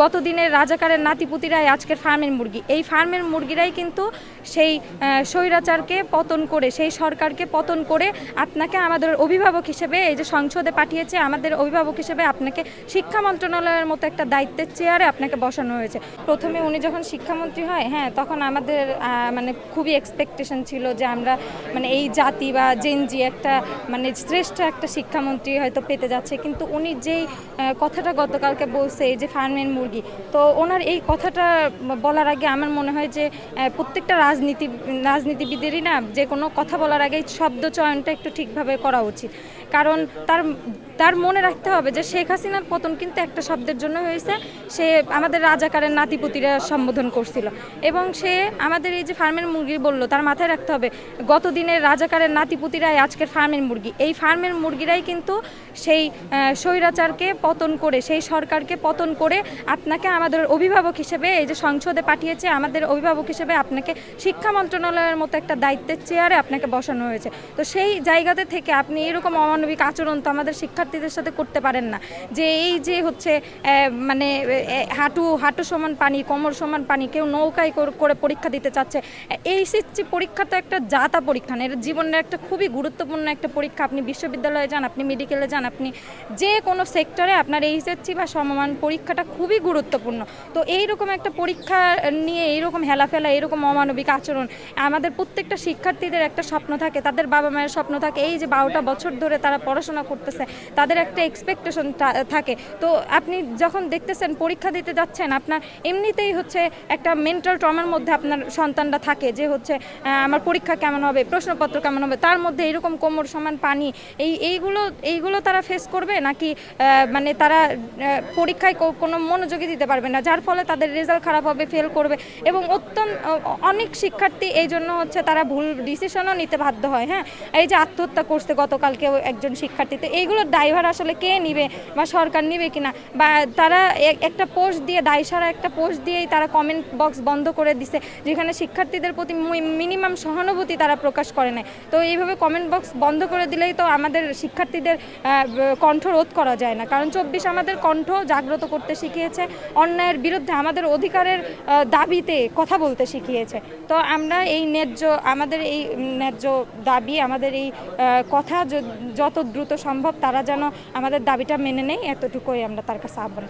গতদিনের রাজাকারের নাতিপুতিরাই আজকের ফার্মের মুরগি। এই ফার্মের মুরগিরাই কিন্তু সেই স্বৈরাচারকে পতন করে, সেই সরকারকে পতন করে আপনাকে আমাদের অভিভাবক হিসেবে এই যে সংসদে পাঠিয়েছে, আমাদের অভিভাবক হিসেবে আপনাকে শিক্ষা মন্ত্রণালয়ের মতো একটা দায়িত্বের চেয়ারে আপনাকে বসানো হয়েছে। প্রথমে উনি যখন শিক্ষামন্ত্রী হয়, তখন আমাদের মানে খুবই এক্সপেকটেশন ছিল যে আমরা মানে এই জাতি বা জেনজি একটা মানে শ্রেষ্ঠ একটা শিক্ষামন্ত্রী হয়তো পেতে যাচ্ছে। কিন্তু উনি যেই কথাটা গতকালকে বলছে, এই যে ফার্মের মুরগি, তো ওনার এই কথাটা বলার আগে আমার মনে হয় যে প্রত্যেকটা রাজনীতিবিদেরই না যে কোনো কথা বলার আগে শব্দ চয়নটা একটু ঠিকভাবে করা উচিত। কারণ তার মনে রাখতে হবে যে শেখ হাসিনার পতন কিন্তু একটা শব্দের জন্য হয়েছে। সে আমাদের রাজাকারের নাতিপুতিরা সম্বোধন করছিল এবং সে আমাদের এই যে ফার্মের মুরগি বললো, তার মাথায় রাখতে হবে গতদিনের রাজাকারের নাতিপুতিরাই আজকের ফার্মের মুরগি। এই ফার্মের মুরগিরাই কিন্তু সেই স্বৈরাচারকে পতন করে, সেই সরকারকে পতন করে আপনাকে আমাদের অভিভাবক হিসেবে এই যে সংসদে পাঠিয়েছে, আমাদের অভিভাবক হিসেবে আপনাকে শিক্ষা মন্ত্রণালয়ের মতো একটা দায়িত্বের চেয়ারে আপনাকে বসানো হয়েছে। তো সেই জায়গাতে থেকে আপনি এরকম অমানবিক আচরণ তো আমাদের শিক্ষার্থীদের সাথে করতে পারেন না। যে এই যে হচ্ছে মানে হাঁটু সমান পানি, কোমর সমান পানি, কেউ নৌকায় করে পরীক্ষা দিতে চাচ্ছে। এইচএসসি পরীক্ষা তো একটা জাতা পরীক্ষা না, এটা জীবনের একটা খুবই গুরুত্বপূর্ণ একটা পরীক্ষা। আপনি বিশ্ববিদ্যালয়ে যান, আপনি মেডিকেলে যান, আপনি যে কোনো সেক্টরে আপনার এইচএসসি বা সমমান পরীক্ষাটা খুবই গুরুত্বপূর্ণ। তো এইরকম একটা পরীক্ষা নিয়ে এইরকম হেলাফেলা, এরকম অমানবিক আচরণ, আমাদের প্রত্যেকটা শিক্ষার্থীদের একটা স্বপ্ন থাকে, তাদের বাবা মায়ের স্বপ্ন থাকে, এই যে 12টা বছর ধরে তারা পড়াশোনা করতেছে, তাদের একটা এক্সপেকটেশন থাকে। তো আপনি যখন দেখতেছেন পরীক্ষা দিতে যাচ্ছেন, আপনার এমনিতেই হচ্ছে একটা মেন্টাল ট্রমার মধ্যে আপনার সন্তানরা থাকে যে হচ্ছে আমার পরীক্ষা কেমন হবে, প্রশ্নপত্র কেমন হবে, তার মধ্যে এরকম কোমর সমান পানি, এইগুলো তারা ফেস করবে নাকি মানে তারা পরীক্ষায় কোনো মনোযোগী দিতে পারবে না, যার ফলে তাদের রেজাল্ট খারাপ হবে, ফেল করবে। এবং অনেক শিক্ষার্থী এই জন্য হচ্ছে তারা ভুল ডিসিশনও নিতে বাধ্য হয়। এই যে আত্মহত্যা করছে গতকালকেও একজন শিক্ষার্থী, তো এইগুলোর দায়ভার আসলে কে নিবে বা সরকার নিবে কিনা, বা তারা একটা পোস্ট দিয়ে, দায়সারা একটা পোস্ট দিয়েই তারা কমেন্ট বক্স বন্ধ করে দিছে, যেখানে শিক্ষার্থীদের প্রতি মিনিমাম সহানুভূতি তারা প্রকাশ করে নাই। তো এইভাবে কমেন্ট বক্স বন্ধ করে দিলেই তো আমাদের শিক্ষার্থীদের কণ্ঠ রোধ করা যায় না। কারণ 24 আমাদের কণ্ঠ জাগ্রত করতে শিখিয়েছে, অন্যায়ের বিরুদ্ধে আমাদের অধিকারের দাবিতে কথা বলতে শিখিয়েছে। তো আমরা আমাদের এই ন্যায্য দাবি, আমাদের এই কথা যত দ্রুত সম্ভব তারা যেন আমাদের দাবিটা মেনে নেয়, এতটুকুই আমরা তার কাছে আহ্বান।